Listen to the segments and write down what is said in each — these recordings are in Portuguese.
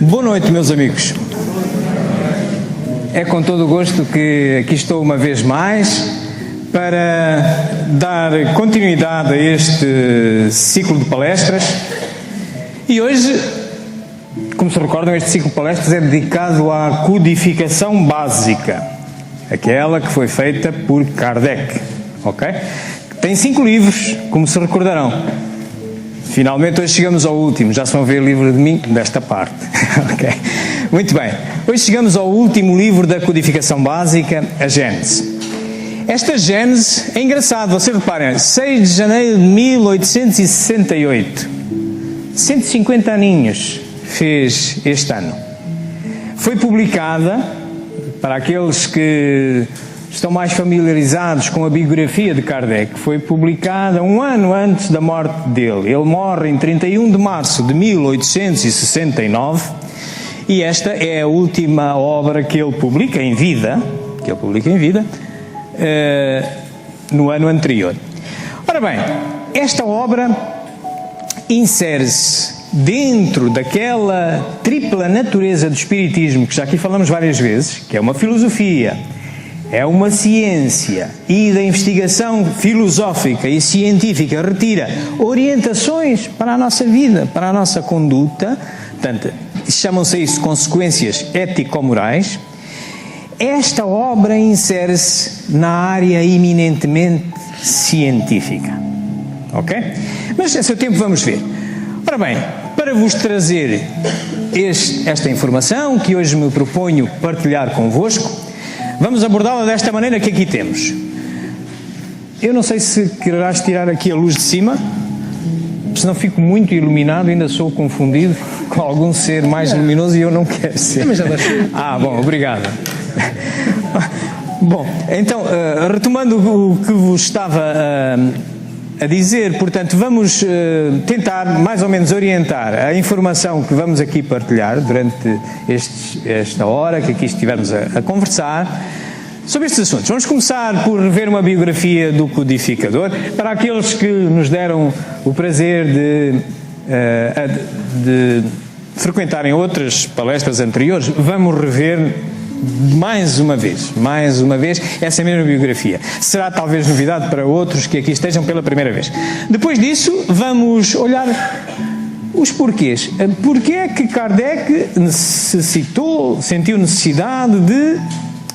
Boa noite, meus amigos. É com todo o gosto que aqui estou uma vez mais para dar continuidade a este ciclo de palestras. E hoje, como se recordam, este ciclo de palestras é dedicado à codificação básica, aquela que foi feita por Kardec, ok? Tem 5 livros, como se recordarão. Finalmente hoje chegamos ao último, já se vão ver o livro de mim desta parte. Okay. Muito bem, hoje chegamos ao último livro da codificação básica, a Gênese. Esta Gênese é engraçado, vocês reparem, 6 de janeiro de 1868, 150 aninhos fez este ano. Foi publicada, para aqueles que estão mais familiarizados com a biografia de Kardec, foi publicada um ano antes da morte dele. Ele morre em 31 de março de 1869 e esta é a última obra que ele publica em vida, no ano anterior. Ora bem, esta obra insere-se dentro daquela tripla natureza do Espiritismo, que já aqui falamos várias vezes, que é uma filosofia, é uma ciência, e da investigação filosófica e científica retira orientações para a nossa vida, para a nossa conduta, portanto, chamam-se isso consequências ético-morais. Esta obra insere-se na área eminentemente científica, ok? Mas a seu tempo vamos ver. Ora bem, para vos trazer esta informação que hoje me proponho partilhar convosco, vamos abordá-la desta maneira que aqui temos. Eu não sei se quererás tirar aqui a luz de cima, senão fico muito iluminado, ainda sou confundido com algum ser mais luminoso e eu não quero ser. Bom, obrigado. Bom, então, retomando o que vos estava a dizer, portanto, vamos tentar mais ou menos orientar a informação que vamos aqui partilhar durante esta hora que aqui estivermos a conversar sobre estes assuntos. Vamos começar por rever uma biografia do codificador. Para aqueles que nos deram o prazer de frequentarem outras palestras anteriores, vamos rever mais uma vez, essa mesma biografia. Será talvez novidade para outros que aqui estejam pela primeira vez. Depois disso, vamos olhar os porquês. Porquê é que Kardec sentiu necessidade de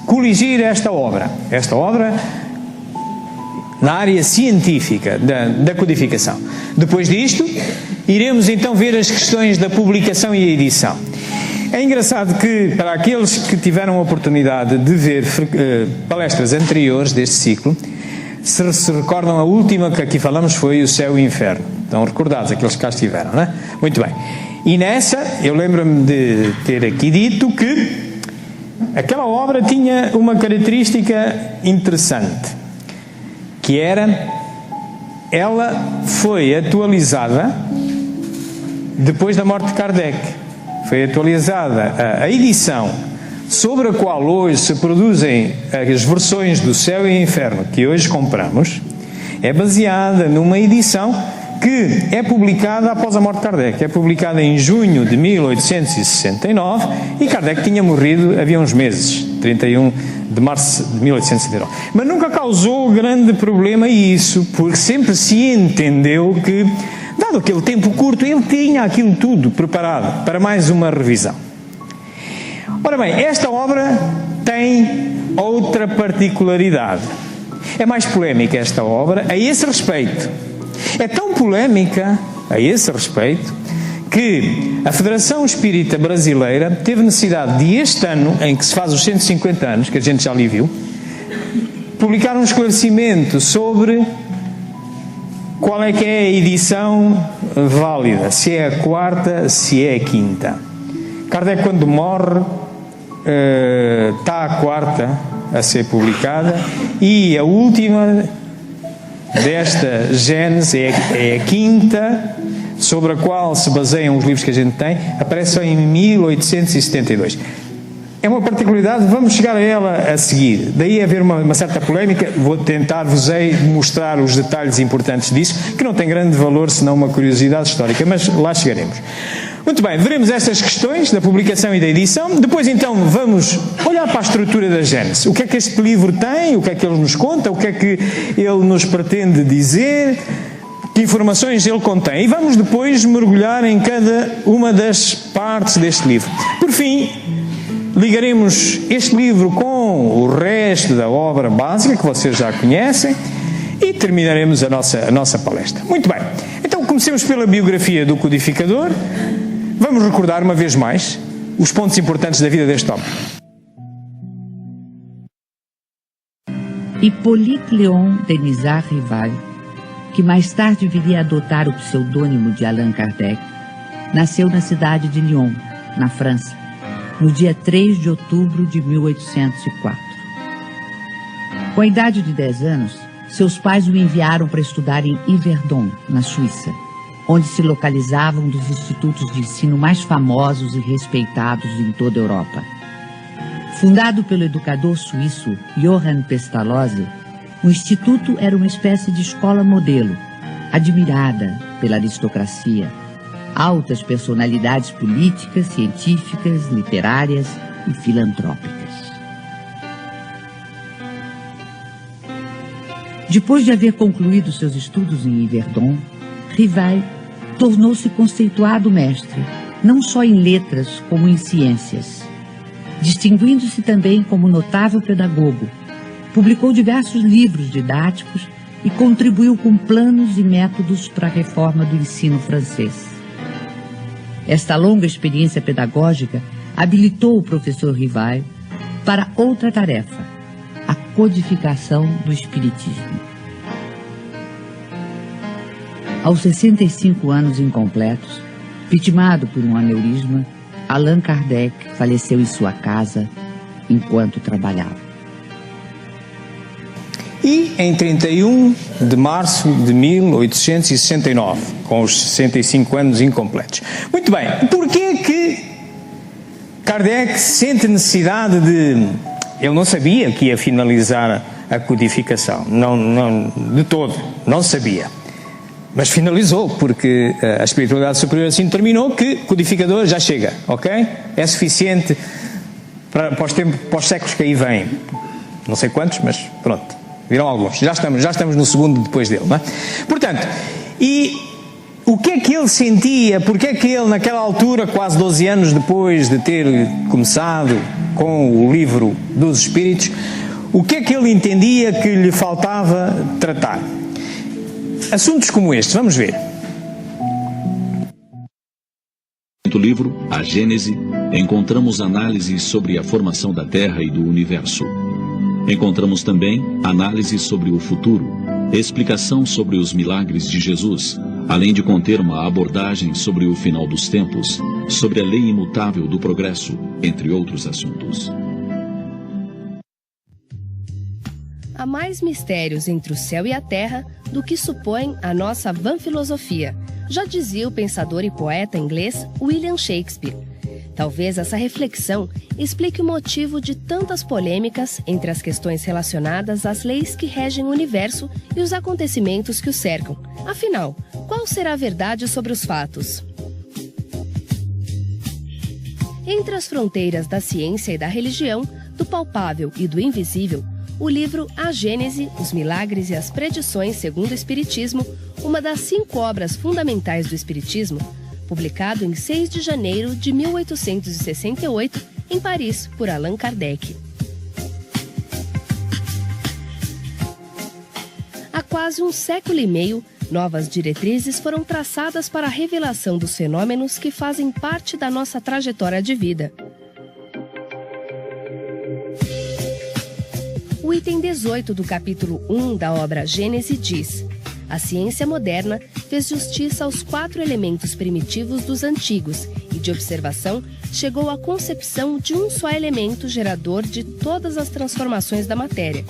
coligir esta obra na área científica da codificação. Depois disto, iremos então ver as questões da publicação e edição. É engraçado que, para aqueles que tiveram a oportunidade de ver palestras anteriores deste ciclo, se recordam, a última que aqui falamos foi o Céu e o Inferno. Estão recordados aqueles que cá estiveram, não é? Muito bem. E nessa, eu lembro-me de ter aqui dito que aquela obra tinha uma característica interessante, que era, ela foi atualizada depois da morte de Kardec. Foi atualizada a edição sobre a qual hoje se produzem as versões do Céu e Inferno que hoje compramos, é baseada numa edição que é publicada após a morte de Kardec. É publicada em junho de 1869 e Kardec tinha morrido havia uns meses, 31 de março de 1869. Mas nunca causou grande problema isso, porque sempre se entendeu que, dado aquele tempo curto, ele tinha aquilo tudo preparado para mais uma revisão. Ora bem, esta obra tem outra particularidade. É mais polémica esta obra a esse respeito. É tão polémica a esse respeito que a Federação Espírita Brasileira teve necessidade de, este ano, em que se faz os 150 anos, que a gente já ali viu, publicar um esclarecimento sobre qual é que é a edição válida, se é a quarta, se é a quinta. Kardec, quando morre, está a quarta a ser publicada e a última desta Gênese é a quinta, sobre a qual se baseiam os livros que a gente tem, aparece só em 1872. É uma particularidade, vamos chegar a ela a seguir. Daí haver uma certa polémica, vou tentar-vos-ei mostrar os detalhes importantes disso, que não tem grande valor senão uma curiosidade histórica, mas lá chegaremos. Muito bem, veremos estas questões da publicação e da edição. Depois, então, vamos olhar para a estrutura da Gênesis. O que é que este livro tem? O que é que ele nos conta? O que é que ele nos pretende dizer? Que informações ele contém? E vamos depois mergulhar em cada uma das partes deste livro. Por fim, ligaremos este livro com o resto da obra básica, que vocês já conhecem, e terminaremos a nossa palestra. Muito bem. Então, comecemos pela biografia do codificador. Vamos recordar uma vez mais os pontos importantes da vida deste homem. Hippolyte Léon Denisard Rival, que mais tarde viria a adotar o pseudônimo de Allan Kardec, nasceu na cidade de Lyon, na França, no dia 3 de outubro de 1804. Com a idade de 10 anos, seus pais o enviaram para estudar em Yverdon, na Suíça, onde se localizavam um dos institutos de ensino mais famosos e respeitados em toda a Europa. Fundado pelo educador suíço Johann Pestalozzi, o instituto era uma espécie de escola modelo, admirada pela aristocracia, altas personalidades políticas, científicas, literárias e filantrópicas. Depois de haver concluído seus estudos em Yverdon, Rival tornou-se conceituado mestre, não só em letras, como em ciências. Distinguindo-se também como notável pedagogo, publicou diversos livros didáticos e contribuiu com planos e métodos para a reforma do ensino francês. Esta longa experiência pedagógica habilitou o professor Rival para outra tarefa, a codificação do espiritismo. Aos 65 anos incompletos, vitimado por um aneurisma, Allan Kardec faleceu em sua casa enquanto trabalhava. E em 31 de março de 1869, com os 65 anos incompletos. Muito bem, porquê que Kardec sente necessidade de... Ele não sabia que ia finalizar a codificação, não de todo, não sabia. Mas finalizou, porque a espiritualidade superior assim determinou que o codificador já chega, ok? É suficiente para os séculos que aí vêm. Não sei quantos, mas pronto, virão alguns. Já estamos no segundo depois dele, não é? Portanto, e o que é que ele sentia? Porque é que ele, naquela altura, quase 12 anos depois de ter começado com o livro dos Espíritos, o que é que ele entendia que lhe faltava tratar? Assuntos como este, vamos ver. No livro, A Gênese, encontramos análises sobre a formação da Terra e do Universo. Encontramos também análises sobre o futuro, explicação sobre os milagres de Jesus, além de conter uma abordagem sobre o final dos tempos, sobre a lei imutável do progresso, entre outros assuntos. Há mais mistérios entre o céu e a terra do que supõe a nossa vã filosofia, já dizia o pensador e poeta inglês William Shakespeare. Talvez essa reflexão explique o motivo de tantas polêmicas entre as questões relacionadas às leis que regem o universo e os acontecimentos que o cercam. Afinal, qual será a verdade sobre os fatos? Entre as fronteiras da ciência e da religião, do palpável e do invisível, o livro A Gênese, os Milagres e as Predições segundo o Espiritismo, uma das 5 obras fundamentais do Espiritismo, publicado em 6 de janeiro de 1868, em Paris, por Allan Kardec. Há quase um século e meio, novas diretrizes foram traçadas para a revelação dos fenômenos que fazem parte da nossa trajetória de vida. O item 18 do capítulo 1 da obra Gênese diz: a ciência moderna fez justiça aos 4 elementos primitivos dos antigos e, de observação, chegou à concepção de um só elemento gerador de todas as transformações da matéria.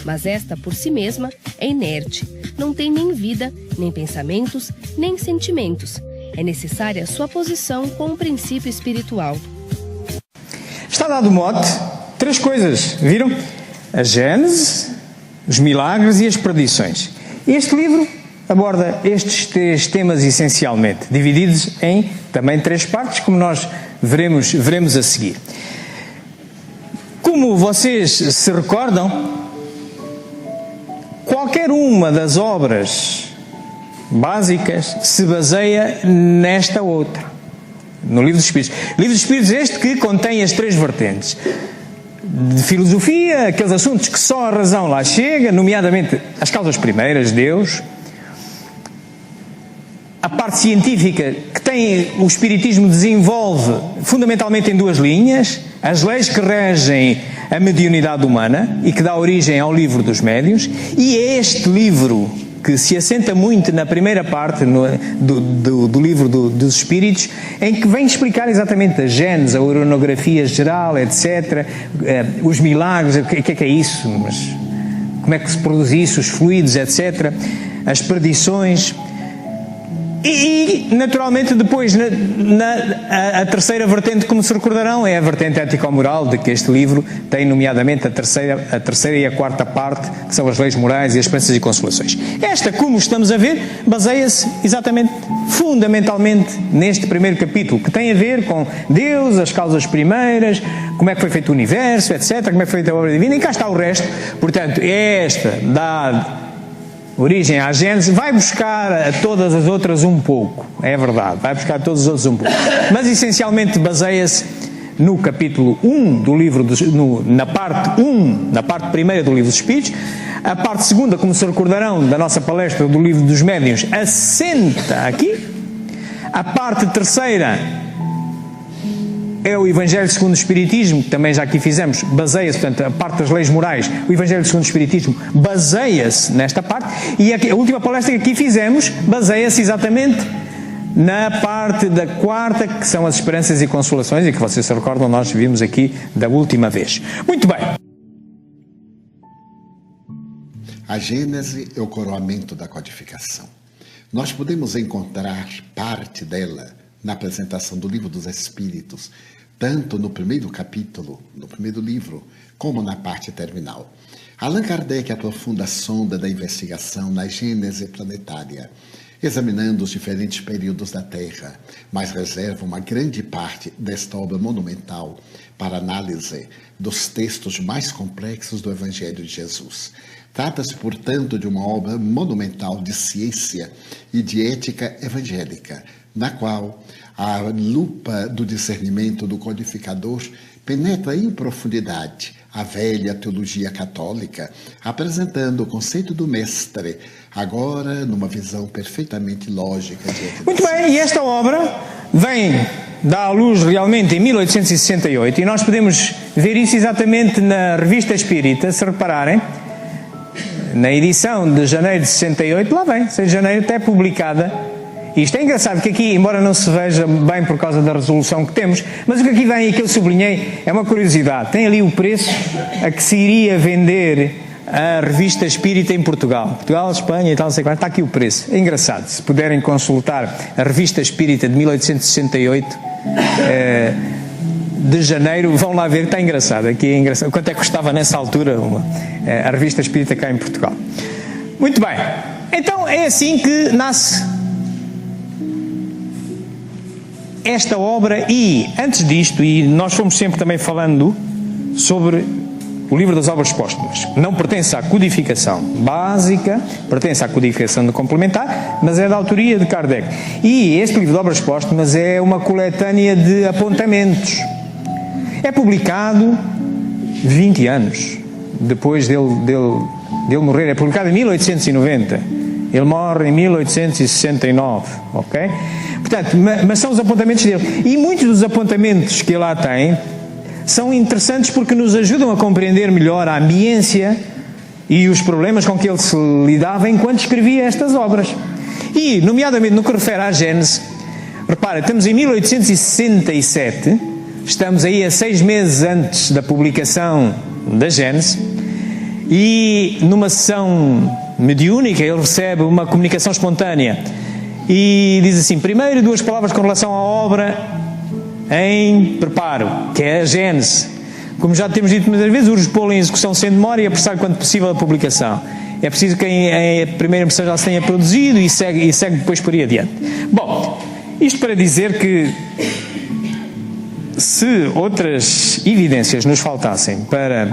Mas esta, por si mesma, é inerte, não tem nem vida, nem pensamentos, nem sentimentos. É necessária sua posição com o princípio espiritual. Está dado o mote, 3 coisas, viram? A Gênese, os milagres e as predições. Este livro aborda estes 3 temas essencialmente, divididos em também 3 partes, como nós veremos a seguir. Como vocês se recordam, qualquer uma das obras básicas se baseia nesta outra, no Livro dos Espíritos. O Livro dos Espíritos este que contém as 3 vertentes de filosofia, aqueles assuntos que só a razão lá chega, nomeadamente as causas primeiras, Deus, a parte científica que o Espiritismo desenvolve fundamentalmente em 2 linhas, as leis que regem a mediunidade humana e que dá origem ao livro dos médiuns, e é este livro que se assenta muito na primeira parte do livro dos Espíritos, em que vem explicar exatamente a gênese, a oronografia geral, etc., os milagres, o que é isso, mas como é que se produz isso, os fluidos, etc., as predições. E naturalmente depois a terceira vertente, como se recordarão, é a vertente ético-moral, de que este livro tem nomeadamente a terceira e a 4ª parte, que são as leis morais e as esperanças e consolações. Esta, como estamos a ver, baseia-se exatamente, fundamentalmente, neste primeiro capítulo, que tem a ver com Deus, as causas primeiras, como é que foi feito o universo, etc., como é que foi feita a obra divina, e cá está o resto. Portanto, esta dá origem à Gênese, vai buscar a todas as outras um pouco, é verdade, vai buscar a todas as outras um pouco, mas essencialmente baseia-se no capítulo 1 do livro, na parte primeira do Livro dos Espíritos. A parte segunda, como se recordarão da nossa palestra do Livro dos Médiuns, assenta aqui. A parte terceira é o Evangelho segundo o Espiritismo, que também já aqui fizemos, baseia-se, portanto, a parte das leis morais, o Evangelho segundo o Espiritismo baseia-se nesta parte, e a última palestra que aqui fizemos baseia-se exatamente na parte da 4ª, que são as esperanças e consolações, e que vocês se recordam, nós vimos aqui da última vez. Muito bem. A Gênese é o coroamento da codificação. Nós podemos encontrar parte dela na apresentação do Livro dos Espíritos, tanto no primeiro capítulo, no primeiro livro, como na parte terminal. Allan Kardec aprofunda a sonda da investigação na gênese planetária, examinando os diferentes períodos da Terra, mas reserva uma grande parte desta obra monumental para análise dos textos mais complexos do Evangelho de Jesus. Trata-se, portanto, de uma obra monumental de ciência e de ética evangélica, na qual a lupa do discernimento do codificador penetra em profundidade a velha teologia católica, apresentando o conceito do mestre, agora numa visão perfeitamente lógica. Muito bem, e esta obra vem dar à luz realmente em 1868, e nós podemos ver isso exatamente na Revista Espírita, se repararem, na edição de janeiro de 68, lá vem, 6 de janeiro, até publicada. Isto é engraçado, que aqui, embora não se veja bem por causa da resolução que temos, mas o que aqui vem e que eu sublinhei é uma curiosidade. Tem ali o preço a que se iria vender a Revista Espírita em Portugal. Portugal, Espanha e tal, não sei quanto. Está aqui o preço. É engraçado. Se puderem consultar a Revista Espírita de 1868, de janeiro, vão lá ver, está engraçado. Aqui é engraçado. Quanto é que custava nessa altura a Revista Espírita cá em Portugal? Muito bem. Então, é assim que nasce esta obra, e antes disto, e nós fomos sempre também falando sobre o livro das obras póstumas, não pertence à codificação básica, pertence à codificação de complementar, mas é da autoria de Kardec. E este livro de obras póstumas é uma coletânea de apontamentos. É publicado 20 anos depois dele morrer. É publicado em 1890. Ele morre em 1869, ok? Portanto, mas são os apontamentos dele. E muitos dos apontamentos que ele lá tem são interessantes porque nos ajudam a compreender melhor a ambiência e os problemas com que ele se lidava enquanto escrevia estas obras. E, nomeadamente, no que refere à Gênese, repara, estamos em 1867, estamos aí a 6 meses antes da publicação da Gênese, e numa sessão mediúnica ele recebe uma comunicação espontânea e diz assim: primeiro 2 palavras com relação à obra em preparo, que é a Gênese. Como já temos dito muitas vezes, urge pô-lo em execução sem demora e apressar quanto possível a publicação. É preciso que a primeira impressão já se tenha produzido e segue depois por aí adiante. Bom, isto para dizer que se outras evidências nos faltassem para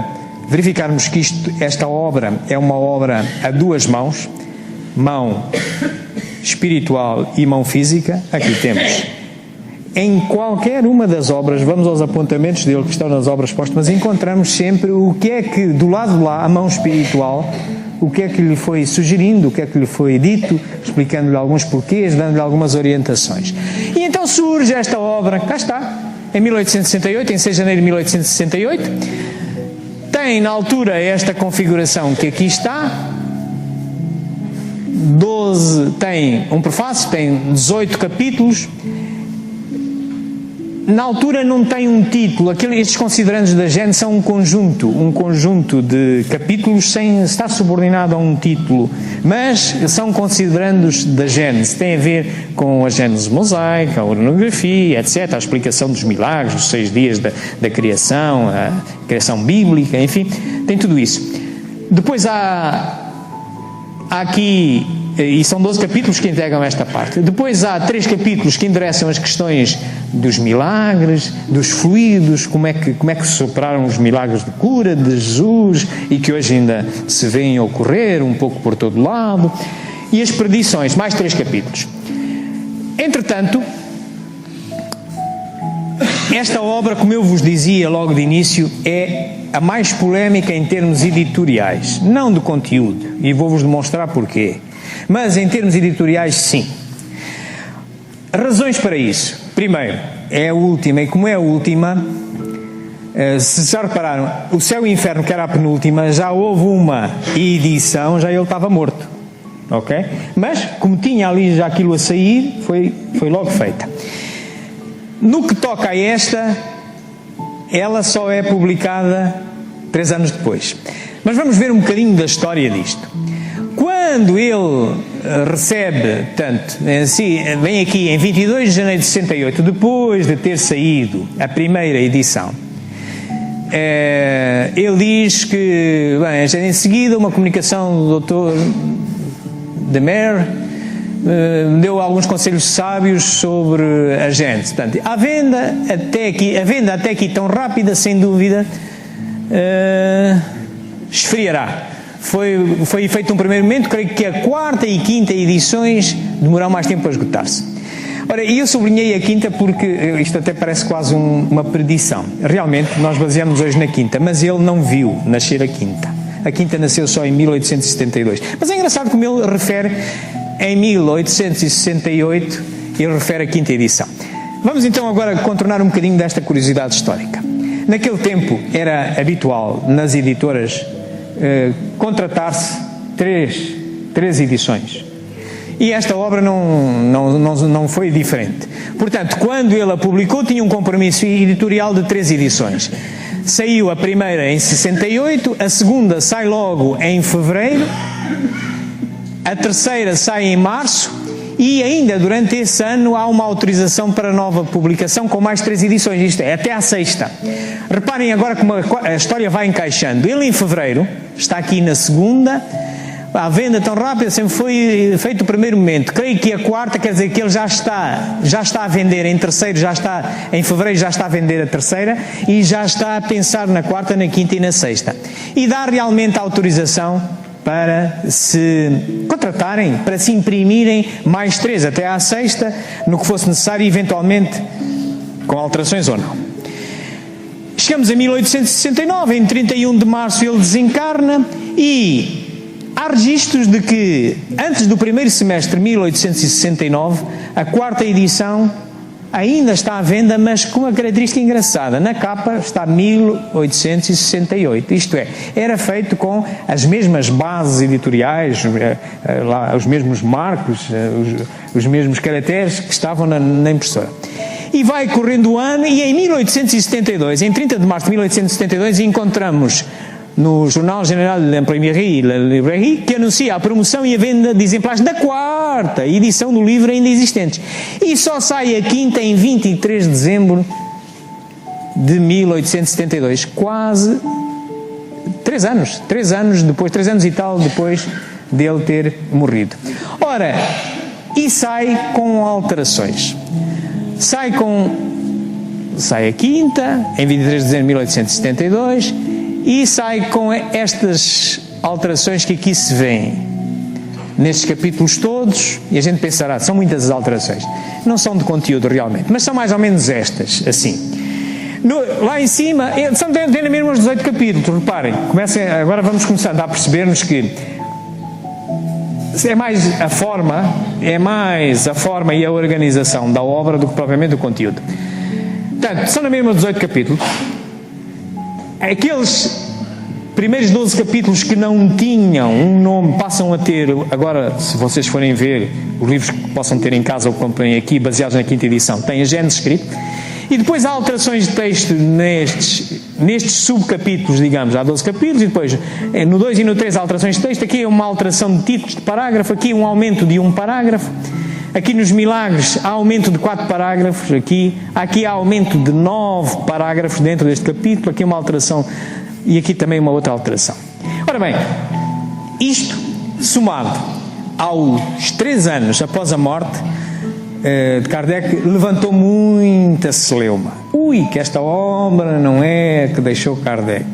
verificarmos que esta obra é uma obra a duas mãos, mão espiritual e mão física, aqui temos. Em qualquer uma das obras, vamos aos apontamentos dele que estão nas obras póstumas, encontramos sempre o que é que, do lado de lá, a mão espiritual, o que é que lhe foi sugerindo, o que é que lhe foi dito, explicando-lhe alguns porquês, dando-lhe algumas orientações. E então surge esta obra, cá está, em 1868, em 6 de janeiro de 1868, tem na altura esta configuração que aqui está, 12, tem um prefácio, tem 18 capítulos. Na altura não tem um título, estes considerandos da Gênese são um conjunto de capítulos sem estar subordinado a um título, mas são considerandos da Gênese, tem a ver com a Gênese mosaica, a ornografia, etc., a explicação dos milagres, os 6 dias da criação, a criação bíblica, enfim, tem tudo isso. Depois há aqui, e são 12 capítulos que integram esta parte. Depois há 3 capítulos que endereçam as questões dos milagres, dos fluidos, como é que se operaram os milagres de cura de Jesus e que hoje ainda se vêem ocorrer um pouco por todo lado. E as predições, mais 3 capítulos. Entretanto, esta obra, como eu vos dizia logo de início, é a mais polémica em termos editoriais, não de conteúdo, e vou-vos demonstrar porquê. Mas em termos editoriais, sim. Razões para isso. Primeiro, é a última, e como é a última, se já repararam, o Céu e o Inferno, que era a penúltima, já houve uma edição, já ele estava morto. Ok? Mas, como tinha ali já aquilo a sair, foi logo feita. No que toca a esta, ela só é publicada 3 anos depois. Mas vamos ver um bocadinho da história disto. Quando ele recebe, vem aqui em 22 de janeiro de 68, depois de ter saído a primeira edição, ele diz que, em seguida, uma comunicação do Dr. Demer deu alguns conselhos sábios sobre a Gênese. Portanto, a venda até aqui tão rápida, sem dúvida, esfriará. Foi feito um primeiro momento, creio que a 4ª e 5ª edições demoraram mais tempo a esgotar-se. Ora, e eu sublinhei a 5ª porque isto até parece quase uma predição. Realmente, nós baseamos hoje na 5ª, mas ele não viu nascer a 5ª. A 5ª nasceu só em 1872. Mas é engraçado como ele refere em 1868, ele refere a 5ª edição. Vamos então agora contornar um bocadinho desta curiosidade histórica. Naquele tempo era habitual nas editoras contratar-se 3 edições. E esta obra não foi diferente. Portanto, quando ele a publicou, tinha um compromisso editorial de 3 edições. Saiu a primeira em 68, a segunda sai logo em fevereiro, a terceira sai em março e ainda durante esse ano há uma autorização para nova publicação com mais 3 edições, isto é, até à 6ª. Reparem agora como a história vai encaixando. Ele em fevereiro está aqui na segunda, a venda tão rápida, sempre foi feito o primeiro momento. Creio que a 4ª, quer dizer que ele já está a vender em terceiro, em fevereiro já está a vender a terceira e já está a pensar na 4ª, na 5ª e na 6ª. E dá realmente a autorização para se contratarem, para se imprimirem mais 3 até à 6ª, no que fosse necessário, eventualmente com alterações ou não. Chegamos a 1869, em 31 de março ele desencarna e há registros de que antes do primeiro semestre de 1869, a 4ª edição ainda está à venda, mas com uma característica engraçada. Na capa está 1868. Isto é, era feito com as mesmas bases editoriais, os mesmos marcos, os mesmos caracteres que estavam na impressora. E vai correndo o ano e em 1872, em 30 de março de 1872, encontramos no Jornal General de l'Imprimerie e la Librairie, que anuncia a promoção e a venda de exemplares da 4ª edição do livro ainda existentes. E só sai a 5ª em 23 de dezembro de 1872, quase 3 anos depois, 3 anos e tal depois dele ter morrido. Ora, e sai com alterações. Sai a quinta, em 23 de dezembro de 1872, e sai com estas alterações que aqui se vêem, nestes capítulos todos, e a gente pensará, são muitas as alterações. Não são de conteúdo realmente, mas são mais ou menos estas, assim. Lá em cima, são mesmo mesmo os 18 capítulos, reparem, agora vamos começar a perceber-nos que é mais a forma e a organização da obra do que propriamente o conteúdo. Portanto, são na mesma 18 capítulos. Aqueles primeiros 12 capítulos que não tinham um nome passam a ter, agora, se vocês forem ver os livros que possam ter em casa ou comprem aqui, baseados na quinta edição, tem a Gênesis escrito. E depois há alterações de texto nestes subcapítulos, digamos, há 12 capítulos, e depois no 2 e no 3 há alterações de texto. Aqui é uma alteração de títulos de parágrafo, aqui um aumento de um parágrafo, aqui nos milagres há aumento de 4 parágrafos, aqui há aumento de 9 parágrafos dentro deste capítulo, aqui uma alteração e aqui também uma outra alteração. Ora bem, isto somado aos 3 anos após a morte de Kardec, levantou muita celeuma. Que esta obra não é a que deixou Kardec.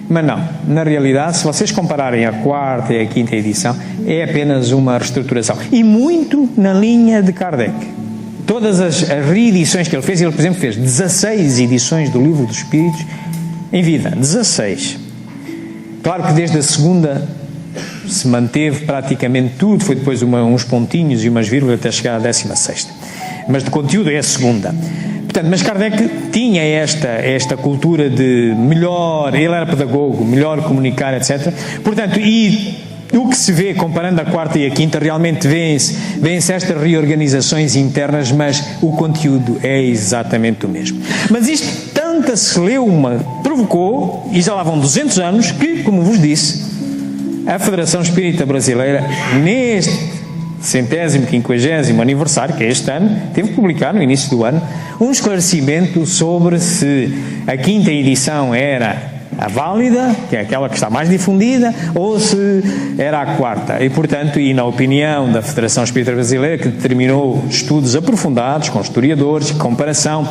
Mas não, na realidade, se vocês compararem a 4ª e a 5ª edição, é apenas uma reestruturação. E muito na linha de Kardec. Todas as reedições que ele fez, por exemplo, fez 16 edições do Livro dos Espíritos em vida. 16. Claro que desde a segunda se manteve praticamente tudo, foi depois uns pontinhos e umas vírgulas até chegar à 16ª. Mas de conteúdo é a segunda. Portanto, mas Kardec tinha esta cultura de melhor, ele era pedagogo, melhor comunicar, etc. Portanto, e o que se vê, comparando a 4ª e a 5ª, realmente vêem-se estas reorganizações internas, mas o conteúdo é exatamente o mesmo. Mas isto, tanta celeuma provocou, e já lá vão 200 anos, que, como vos disse, a Federação Espírita Brasileira, neste 150º aniversário, que é este ano, teve que publicar no início do ano um esclarecimento sobre se a 5ª edição era a válida, que é aquela que está mais difundida, ou se era a 4ª. E, portanto, e na opinião da Federação Espírita Brasileira, que determinou estudos aprofundados com historiadores, comparação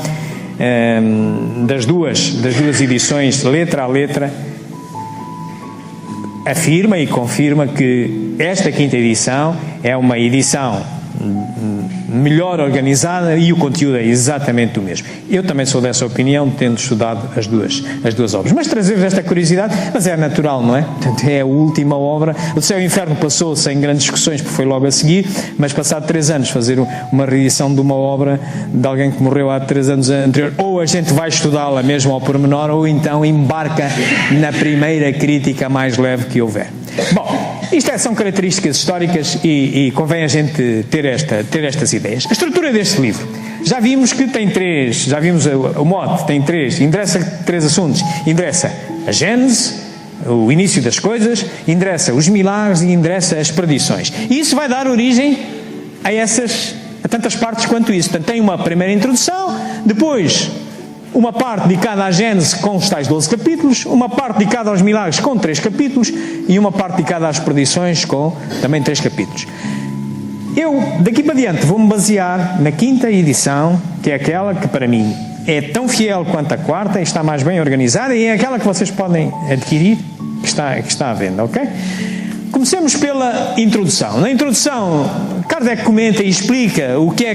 das duas edições, letra a letra, afirma e confirma que esta 5ª edição é uma edição melhor organizada e o conteúdo é exatamente o mesmo. Eu também sou dessa opinião, tendo estudado as duas obras. Mas trazer-vos esta curiosidade, mas é natural, não é? Portanto, é a última obra. O Céu e o Inferno passou sem grandes discussões, porque foi logo a seguir, mas passado 3 anos fazer uma reedição de uma obra de alguém que morreu há 3 anos anterior, ou a gente vai estudá-la mesmo ao pormenor, ou então embarca na primeira crítica mais leve que houver. Bom, isto são características históricas e convém a gente ter estas ideias. A estrutura deste livro, já vimos que tem 3, já vimos o mote, tem 3, endereça 3 assuntos. Endereça a Gênese, o início das coisas, endereça os milagres e endereça as perdições. E isso vai dar origem a tantas partes quanto isso. Portanto, tem uma primeira introdução, depois uma parte dedicada à Gênese com os tais 12 capítulos, uma parte dedicada aos milagres com 3 capítulos e uma parte dedicada às perdições com também 3 capítulos. Eu, daqui para diante, vou-me basear na 5ª edição, que é aquela que para mim é tão fiel quanto a 4ª, está mais bem organizada e é aquela que vocês podem adquirir, que está à venda, ok? Comecemos pela introdução. Na introdução, Kardec comenta e explica o que é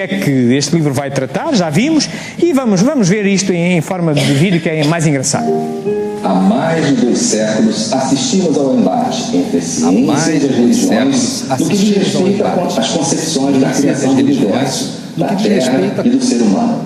que este livro vai tratar, já vimos, e vamos ver isto em forma de vídeo, que é mais engraçado. Há mais de 2 séculos assistimos ao embate entre a ciência e as religiões no que diz respeito às concepções da criação do universo, da Terra e do ser humano.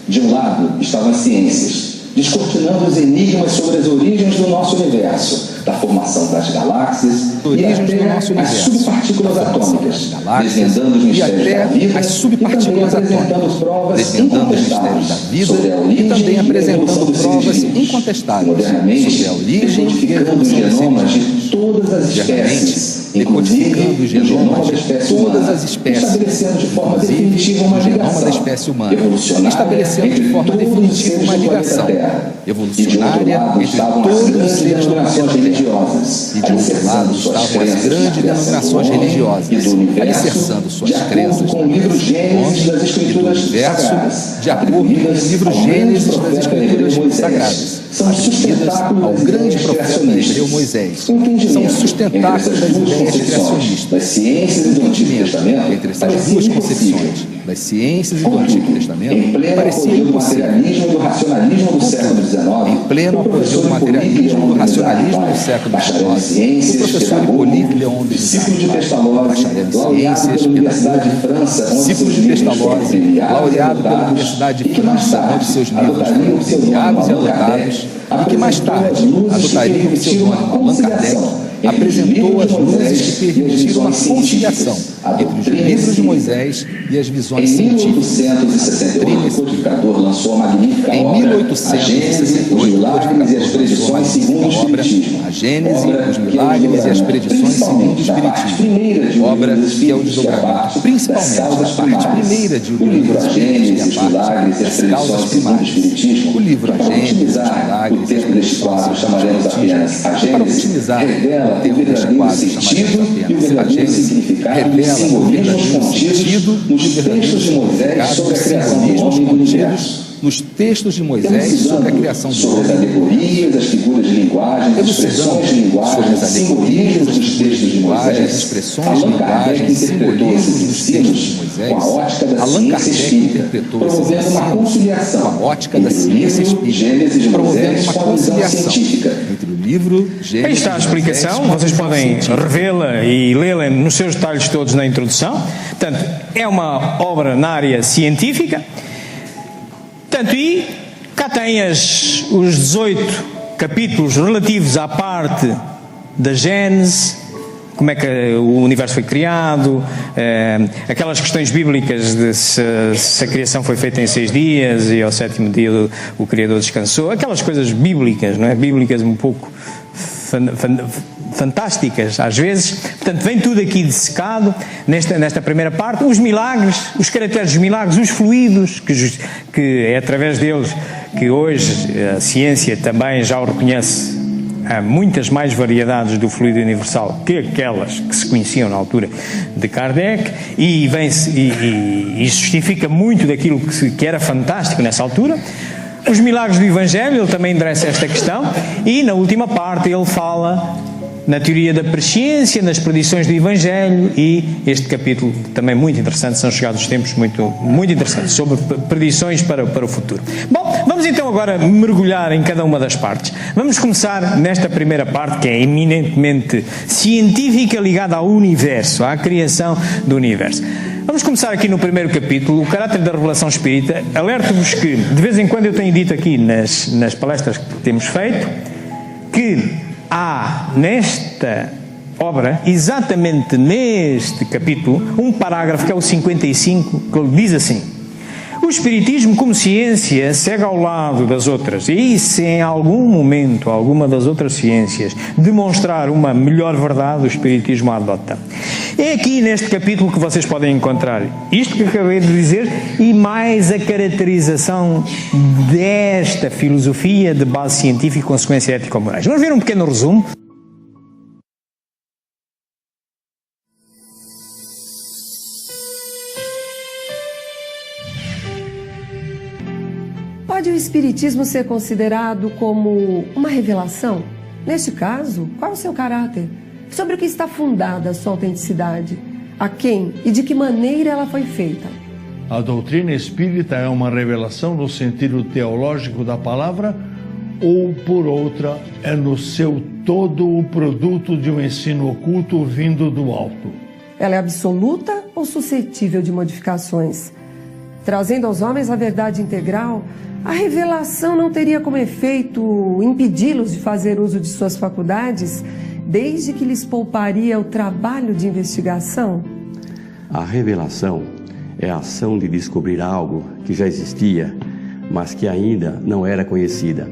De um lado estavam as ciências, descortinando os enigmas sobre as origens do nosso universo, da formação das galáxias e até as subpartículas atômicas, desvendando os mistérios da vida e também apresentando provas incontestáveis sobre a origem e evolução dos seres vivos. Modernamente, decodificando os genomas de todas as espécies, decodificando o genoma de todas as espécies, estabelecendo de forma definitiva uma ligação evolucionária entre todos os seres do planeta Terra. E de outro lado estavam as grandes denominações religiosas, alicerçando suas crenças na criação do universo de acordo com o livro Gênesis das Escrituras Sagradas, atribuídas ao grande profeta hebreu Moisés. São o sustentáculo das ideias criacionistas. O entendimento entre essas duas concepções, das ciências e do Antigo Testamento, parecia impossível. Em pleno apogeu do materialismo e do racionalismo do século XIX, o professor Hippolyte Léon Denis, bacharel em ciências, pedagogia, discípulo de Pestalozzi, laureado pela Universidade de França, onde seus livros foram premiados e adotados, e que mais tarde adotaria o pseudônimo Allan Kardec, apresentou as luzes que permitiram a conciliação entre os livros de Moisés e as visões científicas. Em 1868, o codificador lançou a obra A Gênese, os Milagres e as Predições segundo o Espiritismo, obra que é o desdobramento principalmente da parte primeira de O Livro dos Espíritos e a parte das causas primárias. O livro A Gênese, os Milagres e as Predições segundo o Espiritismo, para otimizar o termo deste quadro, chamaremos apenas A Gênese, revela o verdadeiro sentido e o verdadeiro significado dos simbolismos contidos nos textos de Moisés sobre a criação do homem, elucidando sobre as alegorias, as figuras de linguagem, as expressões de linguagem e simbolismos nos textos de Moisés. Allan Kardec interpretou esses ensinos com a ótica da ciência espírita, promovendo uma conciliação entre o livro Gênesis. Aí está a explicação, vocês podem revê-la e lê-la nos seus detalhes todos na introdução. Portanto, é uma obra na área científica. Portanto, e cá tem os 18 capítulos relativos à parte da Gênese, como é que o universo foi criado, aquelas questões bíblicas de se a criação foi feita em 6 dias e ao 7º dia o Criador descansou, aquelas coisas bíblicas, não é? Bíblicas um pouco fantásticas às vezes. Portanto, vem tudo aqui dissecado nesta primeira parte. Os milagres, os caracteres dos milagres, os fluidos, que é através deles que hoje a ciência também já o reconhece. Há muitas mais variedades do fluido universal que aquelas que se conheciam na altura de Kardec, e justifica muito daquilo que era fantástico nessa altura. Os milagres do Evangelho, ele também endereça esta questão, e na última parte ele fala na teoria da presciência, nas predições do Evangelho, e este capítulo também muito interessante, são chegados os tempos muito interessantes, sobre predições para o futuro. Bom, vamos então agora mergulhar em cada uma das partes. Vamos começar nesta primeira parte, que é eminentemente científica, ligada ao universo, à criação do universo. Vamos começar aqui no primeiro capítulo, o caráter da revelação espírita. Alerto-vos que, de vez em quando eu tenho dito aqui nas palestras que temos feito, que há nesta obra, exatamente neste capítulo, um parágrafo que é o 55, que ele diz assim: o Espiritismo como ciência segue ao lado das outras, e se em algum momento alguma das outras ciências demonstrar uma melhor verdade, o Espiritismo a adota. É aqui neste capítulo que vocês podem encontrar isto que acabei de dizer e mais a caracterização desta filosofia de base científica e consequência ético-morais. Vamos ver um pequeno resumo. Pode o Espiritismo ser considerado como uma revelação? Neste caso, qual é o seu caráter? Sobre o que está fundada a sua autenticidade? A quem e de que maneira ela foi feita? A doutrina espírita é uma revelação no sentido teológico da palavra, ou, por outra, é no seu todo o produto de um ensino oculto vindo do alto? Ela é absoluta ou suscetível de modificações? Trazendo aos homens a verdade integral, a revelação não teria como efeito impedi-los de fazer uso de suas faculdades, desde que lhes pouparia o trabalho de investigação? A revelação é a ação de descobrir algo que já existia, mas que ainda não era conhecida.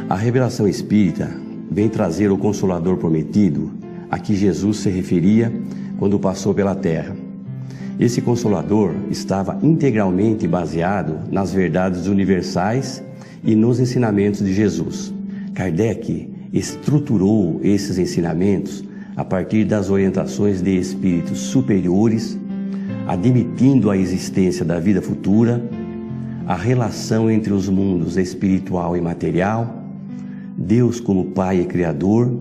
A revelação espírita vem trazer o Consolador prometido, a que Jesus se referia quando passou pela terra. Esse Consolador estava integralmente baseado nas verdades universais e nos ensinamentos de Jesus. Kardec estruturou esses ensinamentos a partir das orientações de espíritos superiores, admitindo a existência da vida futura, a relação entre os mundos espiritual e material, Deus como Pai e Criador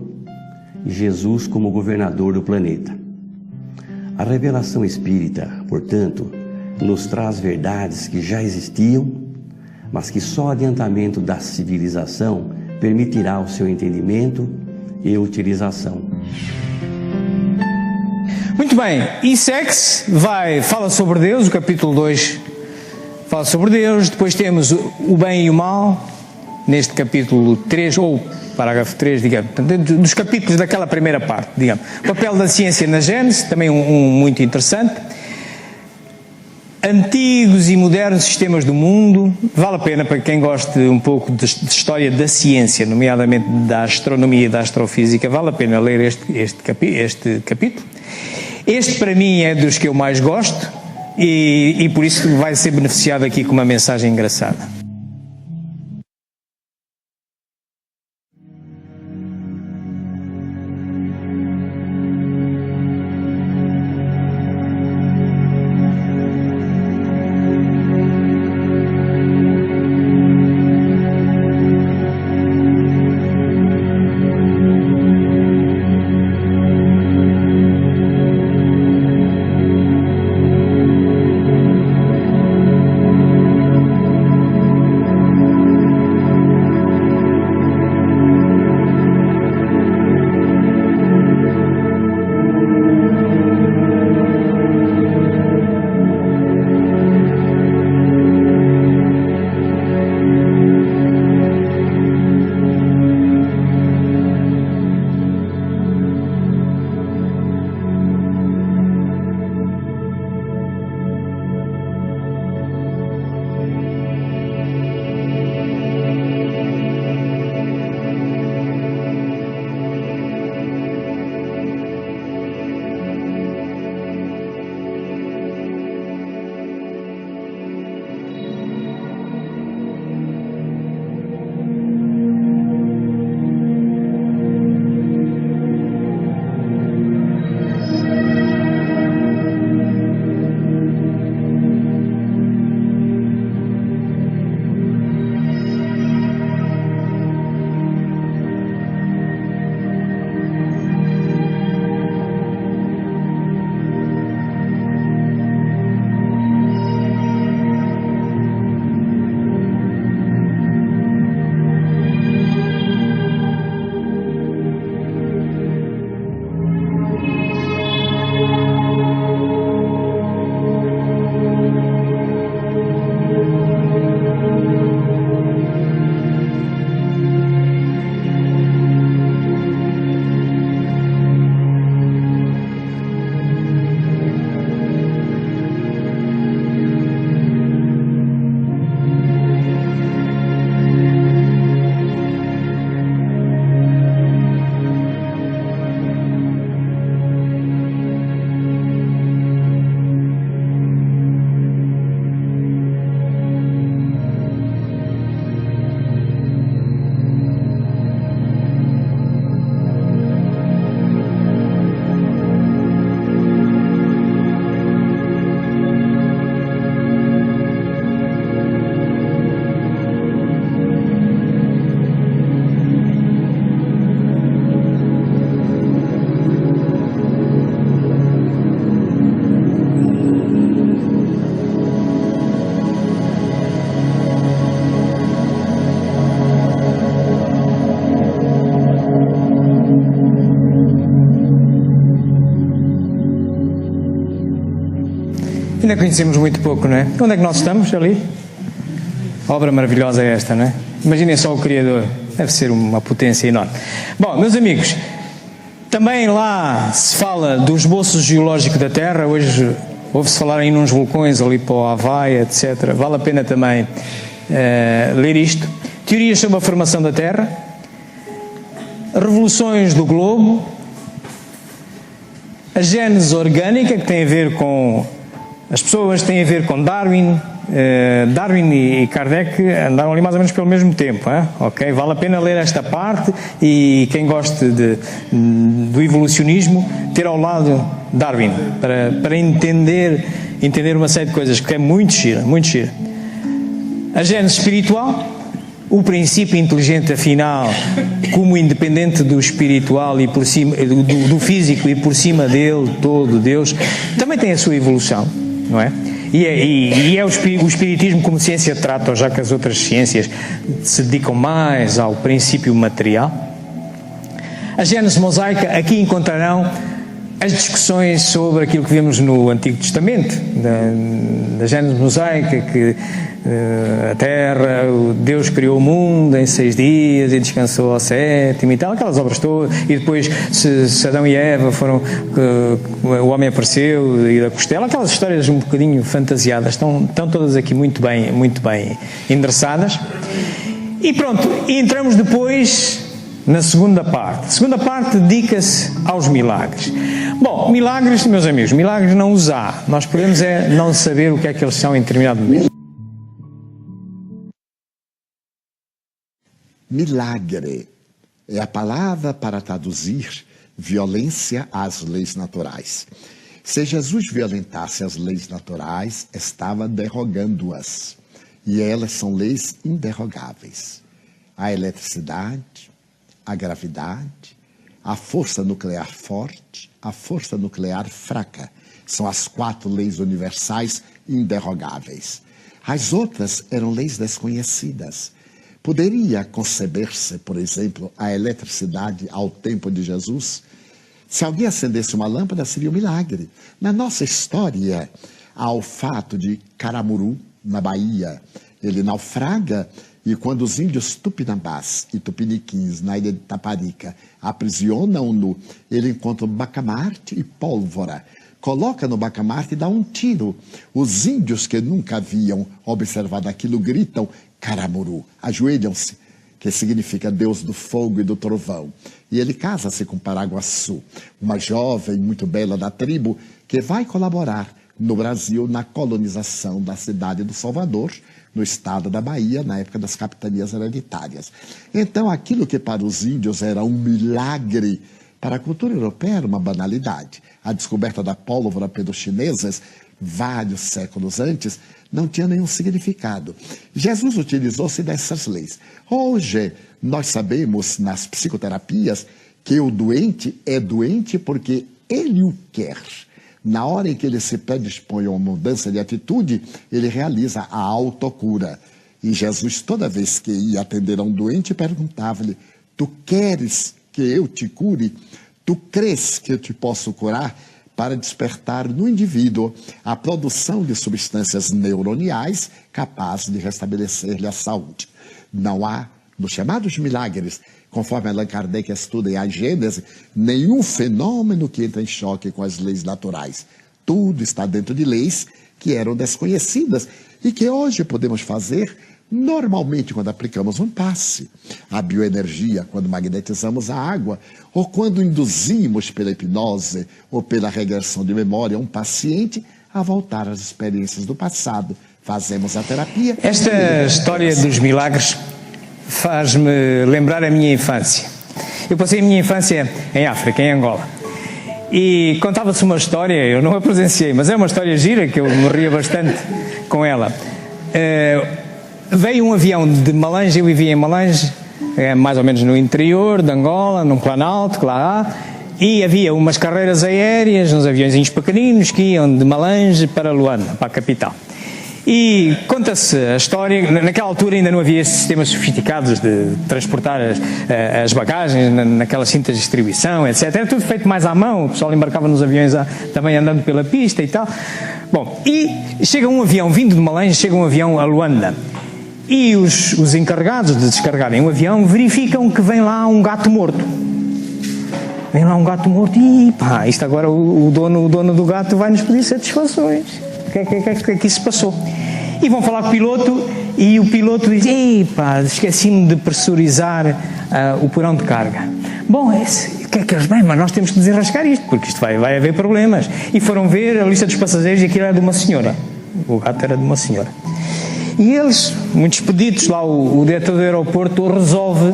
e Jesus como governador do planeta. A revelação espírita, portanto, nos traz verdades que já existiam, mas que só o adiantamento da civilização permitirá o seu entendimento e utilização. Muito bem, e segue-se, fala sobre Deus, o capítulo 2 fala sobre Deus, depois temos o bem e o mal, neste capítulo 3, ou parágrafo 3, digamos, dos capítulos daquela primeira parte, digamos. O papel da ciência na Gênese, também um muito interessante. Antigos e modernos sistemas do mundo, vale a pena para quem goste um pouco de história da ciência, nomeadamente da astronomia e da astrofísica, vale a pena ler este capítulo. Este para mim é dos que eu mais gosto e por isso vai ser beneficiado aqui com uma mensagem engraçada. Ainda conhecemos muito pouco, não é? Onde é que nós estamos? Ali? Obra maravilhosa é esta, não é? Imaginem só o Criador. Deve ser uma potência enorme. Bom, meus amigos, também lá se fala do esboço geológico da Terra. Hoje ouve-se falar em uns vulcões ali para o Havaí, etc. Vale a pena também ler isto. Teorias sobre a formação da Terra. Revoluções do globo. A gênese orgânica, que tem a ver com as pessoas, tem a ver com Darwin. Darwin e Kardec andaram ali mais ou menos pelo mesmo tempo, ok? Vale a pena ler esta parte, e quem goste do evolucionismo, ter ao lado Darwin, para entender uma série de coisas, que é muito gira, muito gira. A gênese espiritual, o princípio inteligente, afinal, como independente do espiritual e por cima do físico, e por cima dele todo Deus, também tem a sua evolução, não é? E é o espiritismo como ciência trata, já que as outras ciências se dedicam mais ao princípio material. A gênese mosaica, aqui encontrarão as discussões sobre aquilo que vemos no Antigo Testamento, da gênese mosaica, que a terra, Deus criou o mundo em 6 dias e descansou ao 7º e tal, aquelas obras todas, e depois se Adão e Eva foram, o homem apareceu e da costela, aquelas histórias um bocadinho fantasiadas, estão todas aqui muito bem endereçadas. E pronto, e entramos depois na segunda parte. A segunda parte dedica-se aos milagres. Bom, milagres, meus amigos, milagres não os há. Nós podemos não saber o que é que eles são em determinado momento. Milagre é a palavra para traduzir violência às leis naturais. Se Jesus violentasse as leis naturais, estava derrogando-as. E elas são leis inderrogáveis. A eletricidade, a gravidade, a força nuclear forte, a força nuclear fraca. São as 4 leis universais inderrogáveis. As outras eram leis desconhecidas. Poderia conceber-se, por exemplo, a eletricidade ao tempo de Jesus? Se alguém acendesse uma lâmpada, seria um milagre. Na nossa história, há o fato de Caramuru, na Bahia. Ele naufraga, e quando os índios tupinambás e tupiniquins, na ilha de Taparica, aprisionam-no, ele encontra bacamarte e pólvora. Coloca no bacamarte e dá um tiro. Os índios que nunca haviam observado aquilo gritam Caramuru, ajoelham-se, que significa Deus do fogo e do trovão. E ele casa-se com Paraguaçu, uma jovem muito bela da tribo que vai colaborar no Brasil na colonização da cidade do Salvador, no estado da Bahia, na época das capitanias hereditárias. Então, aquilo que para os índios era um milagre, para a cultura europeia era uma banalidade. A descoberta da pólvora pelos chineses, vários séculos antes, não tinha nenhum significado. Jesus utilizou-se dessas leis. Hoje, nós sabemos nas psicoterapias que o doente é doente porque ele o quer. Na hora em que ele se predispõe a uma mudança de atitude, ele realiza a autocura. E Jesus, toda vez que ia atender a um doente, perguntava-lhe: tu queres que eu te cure? Tu crês que eu te posso curar? Para despertar no indivíduo a produção de substâncias neuroniais capazes de restabelecer-lhe a saúde. Não há, nos chamados milagres, conforme Allan Kardec estuda em A Gênese, nenhum fenômeno que entra em choque com as leis naturais. Tudo está dentro de leis que eram desconhecidas e que hoje podemos fazer normalmente quando aplicamos um passe. A bioenergia, quando magnetizamos a água, ou quando induzimos pela hipnose ou pela regressão de memória um paciente a voltar às experiências do passado. Fazemos a terapia. Esta história dos milagres faz-me lembrar a minha infância. Eu passei a minha infância em África, em Angola. E contava-se uma história, eu não a presenciei, mas é uma história gira que eu me ria bastante com ela. Veio um avião de Malange, eu vivia em Malange, mais ou menos no interior de Angola, num Planalto, que lá há, e havia umas carreiras aéreas, uns aviõezinhos pequeninos que iam de Malange para Luanda, para a capital. E conta-se a história, naquela altura ainda não havia sistemas sofisticados de transportar as bagagens naquelas cintas de distribuição, etc. Era tudo feito mais à mão, o pessoal embarcava nos aviões também andando pela pista e tal. Bom, e chega um avião, vindo de Malange, chega um avião a Luanda. E os encarregados de descarregarem o avião verificam que vem lá um gato morto. Vem lá um gato morto e pá, isto agora o dono do gato vai nos pedir satisfações. O que é que isso passou? E vão falar com o piloto e o piloto diz: ei pá, esqueci-me de pressurizar o porão de carga. Bom, o que é que eles... Bem, mas nós temos que desenrascar isto, porque isto vai haver problemas. E foram ver a lista dos passageiros e aquilo era de uma senhora. O gato era de uma senhora. E eles, muitos pedidos, lá o diretor do aeroporto resolve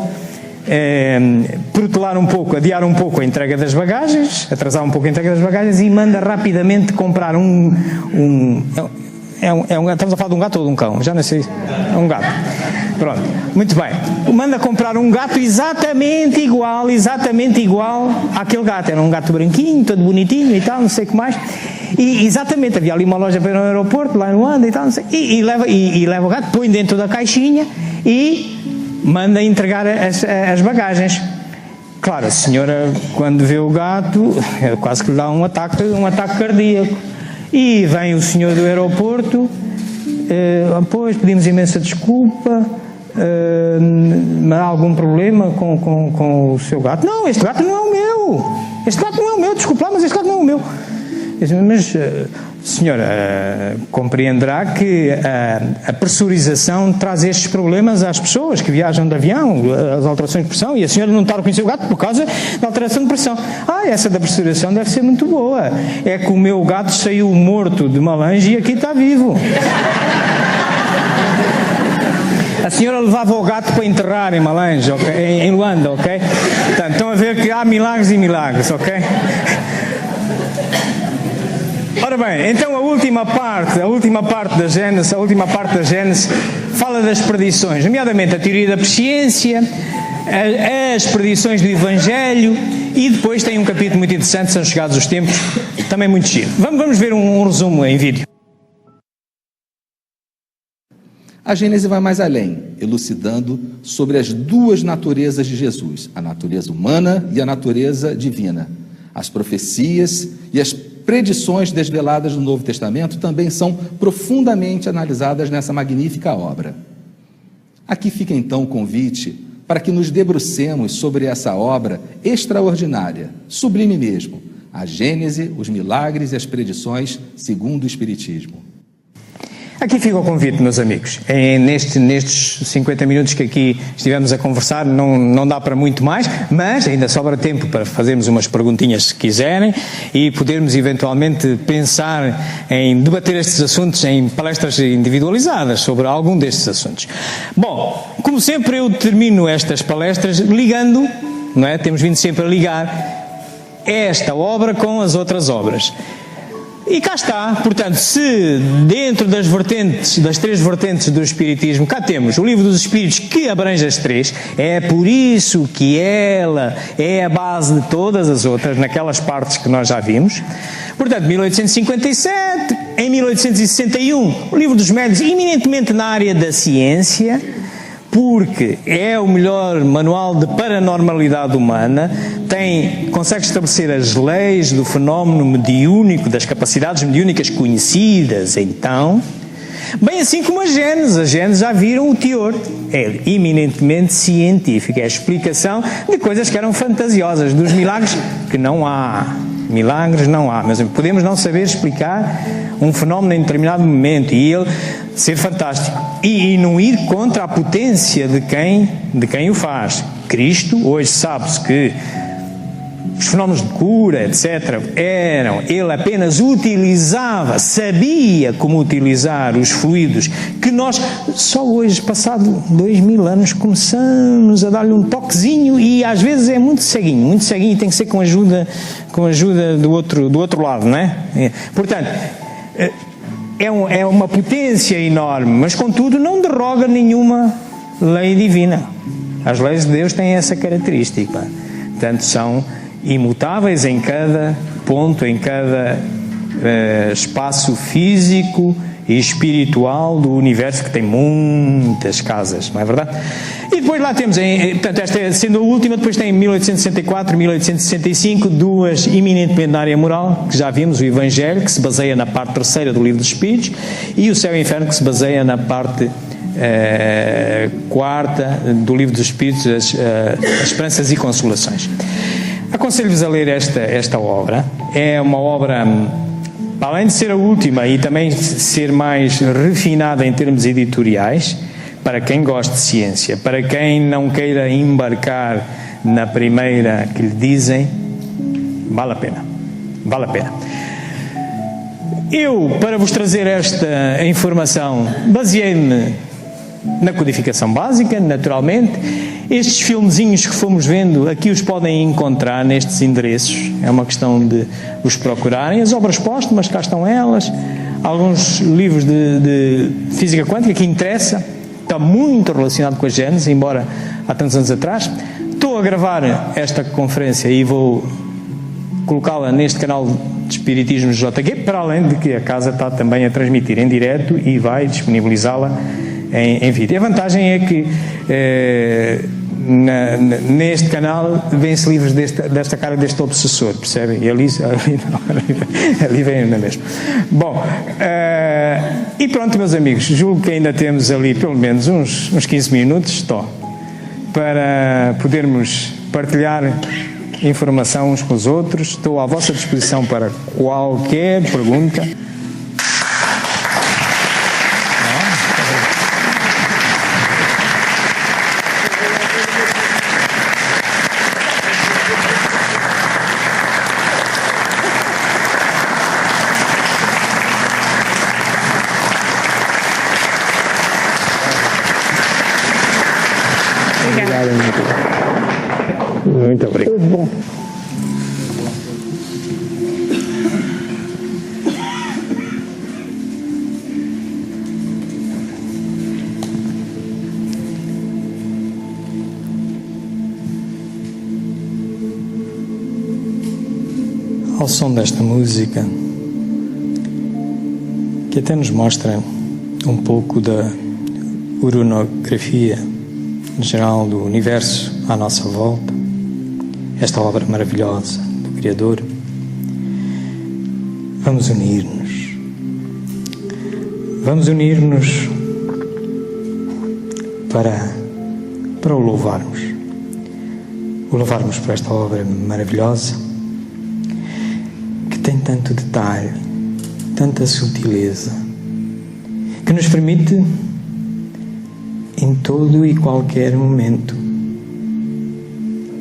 protelar um pouco, adiar um pouco a entrega das bagagens, atrasar um pouco a entrega das bagagens e manda rapidamente comprar estamos a falar de um gato ou de um cão? Já não sei. É um gato. Pronto. Muito bem. Manda comprar um gato exatamente igual àquele gato. Era um gato branquinho, todo bonitinho e tal, não sei o que mais. E exatamente, havia ali uma loja para ir ao aeroporto, lá em Luanda e tal, não sei. E leva o gato, põe dentro da caixinha e manda entregar as bagagens. Claro, a senhora, quando vê o gato, quase que lhe dá um ataque cardíaco. E vem o senhor do aeroporto, pois pedimos imensa desculpa, há algum problema com o seu gato? Não, este gato não é o meu, desculpa lá, mas este gato não é o meu. Mas, senhora, compreenderá que a pressurização traz estes problemas às pessoas que viajam de avião, as alterações de pressão, e a senhora não está a reconhecer o gato por causa da alteração de pressão. Essa da pressurização deve ser muito boa. É que o meu gato saiu morto de Malange e aqui está vivo. A senhora levava o gato para enterrar em Malange, okay? Em Luanda, ok? Portanto, estão a ver que há milagres e milagres, ok? Ora bem, então a última parte da Gênesis fala das predições, nomeadamente a teoria da presciência, as predições do Evangelho, e depois tem um capítulo muito interessante, são chegados os tempos, também muito giro. Vamos ver um resumo em vídeo. A Gênesis vai mais além, elucidando sobre as duas naturezas de Jesus, a natureza humana e a natureza divina. As profecias e as predições desveladas no Novo Testamento também são profundamente analisadas nessa magnífica obra. Aqui fica então o convite para que nos debrucemos sobre essa obra extraordinária, sublime mesmo, a Gênese, os milagres e as predições segundo o Espiritismo. Aqui fica o convite, meus amigos. Nestes 50 minutos que aqui estivemos a conversar, não dá para muito mais, mas ainda sobra tempo para fazermos umas perguntinhas se quiserem e podermos eventualmente pensar em debater estes assuntos em palestras individualizadas sobre algum destes assuntos. Bom, como sempre eu termino estas palestras ligando, não é? Temos vindo sempre a ligar esta obra com as outras obras. E cá está, portanto, se dentro das três vertentes do Espiritismo, cá temos o Livro dos Espíritos que abrange as três, é por isso que ela é a base de todas as outras, naquelas partes que nós já vimos. Portanto, 1857, em 1861, o Livro dos Médiuns, eminentemente na área da ciência, porque é o melhor manual de paranormalidade humana, consegue estabelecer as leis do fenómeno mediúnico, das capacidades mediúnicas conhecidas, então, bem assim como a Gênesis já viram o teor, é eminentemente científico, é a explicação de coisas que eram fantasiosas, dos milagres que não há. Milagres não há, mas podemos não saber explicar um fenómeno em determinado momento e ele ser fantástico e não ir contra a potência de quem o faz. Cristo, hoje sabe-se que os fenómenos de cura, etc., ele apenas sabia como utilizar os fluidos que nós, só hoje, passado 2000 anos, começamos a dar-lhe um toquezinho e às vezes é muito ceguinho e tem que ser com ajuda do outro lado, não é? Portanto, é uma potência enorme, mas contudo não derroga nenhuma lei divina. As leis de Deus têm essa característica, portanto são imutáveis em cada ponto, em cada espaço físico e espiritual do universo, que tem muitas casas, não é verdade? E depois lá temos, portanto, esta sendo a última, depois tem 1864 e 1865, duas eminentemente na área moral, que já vimos, o Evangelho, que se baseia na parte terceira do Livro dos Espíritos, e o Céu e o Inferno, que se baseia na parte quarta do Livro dos Espíritos, as Esperanças e Consolações. Aconselho-vos a ler esta obra. É uma obra, além de ser a última e também ser mais refinada em termos editoriais, para quem gosta de ciência, para quem não queira embarcar na primeira que lhe dizem, vale a pena. Vale a pena. Eu, para vos trazer esta informação, baseei-me na codificação básica, naturalmente. Estes filmezinhos que fomos vendo, aqui os podem encontrar nestes endereços. É uma questão de os procurarem. As obras póstumas, cá estão elas. Alguns livros de física quântica que interessa. Está muito relacionado com a Gênese, embora há tantos anos atrás. Estou a gravar esta conferência e vou colocá-la neste canal de Espiritismo JQ, para além de que a casa está também a transmitir em direto e vai disponibilizá-la em vídeo. A vantagem é que neste canal vêm-se livros desta cara deste obsessor, percebem? E ali vem na mesma. Bom, e pronto, meus amigos, julgo que ainda temos ali pelo menos uns 15 minutos para podermos partilhar informação uns com os outros. Estou à vossa disposição para qualquer pergunta. Muito obrigado. Tudo bom. Ao som desta música, que até nos mostra um pouco da uranografia geral do universo à nossa volta, esta obra maravilhosa do Criador, vamos unir-nos para o louvarmos por esta obra maravilhosa que tem tanto detalhe, tanta sutileza, que nos permite em todo e qualquer momento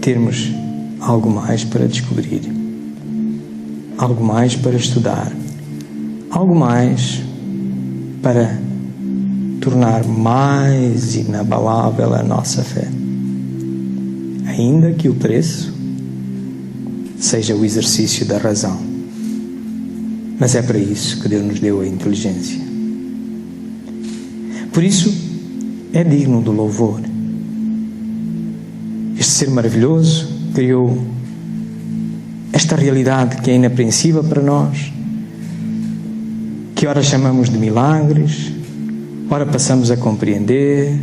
termos algo mais para descobrir, algo mais para estudar, algo mais para tornar mais inabalável a nossa fé, ainda que o preço seja o exercício da razão. Mas é para isso que Deus nos deu a inteligência. Por isso, é digno do louvor. Este ser maravilhoso criou esta realidade que é inapreensível para nós, que ora chamamos de milagres, ora passamos a compreender,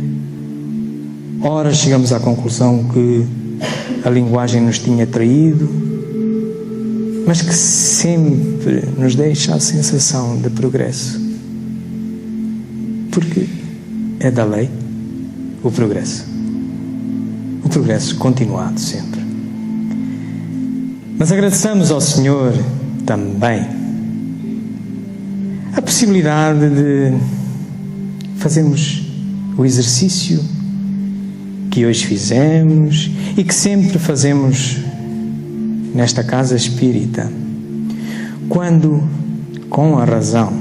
ora chegamos à conclusão que a linguagem nos tinha traído, mas que sempre nos deixa a sensação de progresso, porque é da lei o progresso continuado sempre. Mas agradeçamos ao Senhor também a possibilidade de fazermos o exercício que hoje fizemos e que sempre fazemos nesta casa espírita, quando, com a razão,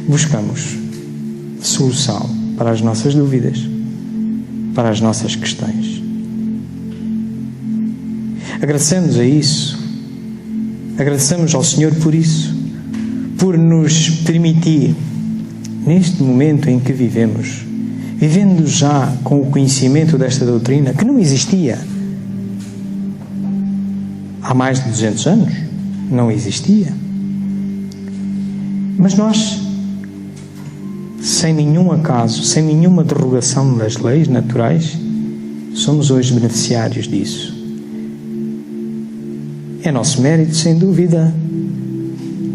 buscamos solução para as nossas dúvidas, para as nossas questões. Agradecemos a isso, agradecemos ao Senhor por isso, por nos permitir, neste momento em que vivemos, vivendo já com o conhecimento desta doutrina, que não existia há mais de 200 anos, não existia, mas nós, sem nenhum acaso, sem nenhuma derrogação das leis naturais, somos hoje beneficiários disso. É nosso mérito, sem dúvida,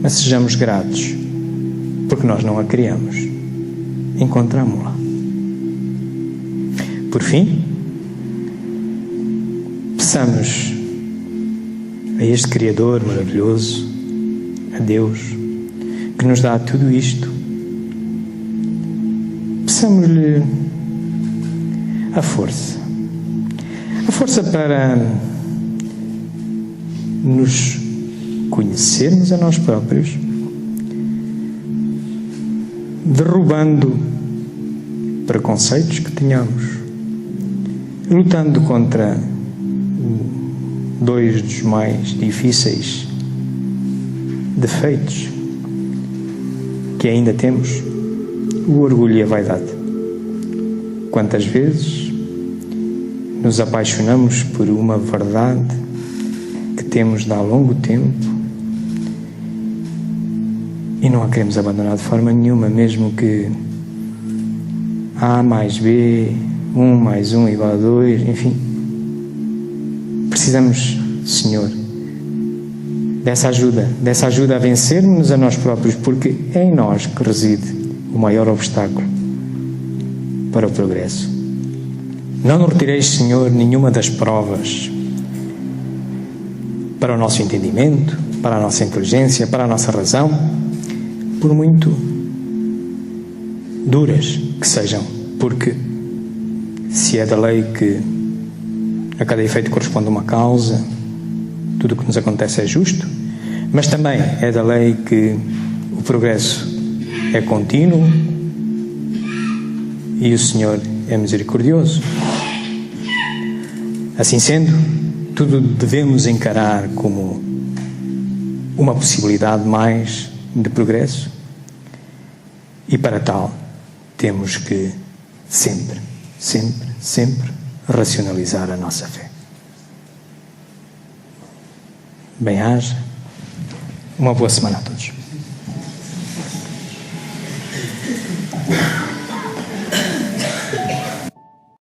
mas sejamos gratos, porque nós não a criamos, encontramos-la. Por fim, peçamos a este Criador maravilhoso, a Deus, que nos dá tudo isto, peçamos-lhe a força A força para nos conhecermos a nós próprios, derrubando preconceitos que tenhamos, lutando contra dois dos mais difíceis defeitos que ainda temos, o orgulho e a vaidade. Quantas vezes nos apaixonamos por uma verdade que temos de há longo tempo e não a queremos abandonar de forma nenhuma, mesmo que A mais B, 1 mais 1 igual a 2, enfim. Precisamos, Senhor, dessa ajuda a vencermos a nós próprios, porque é em nós que reside o maior obstáculo para o progresso. Não nos retireis, Senhor, nenhuma das provas para o nosso entendimento, para a nossa inteligência, para a nossa razão, por muito duras que sejam, porque se é da lei que a cada efeito corresponde uma causa, tudo o que nos acontece é justo, mas também é da lei que o progresso é contínuo e o Senhor é misericordioso. Assim sendo, tudo devemos encarar como uma possibilidade mais de progresso e para tal temos que sempre racionalizar a nossa fé. Bem-aja, uma boa semana a todos.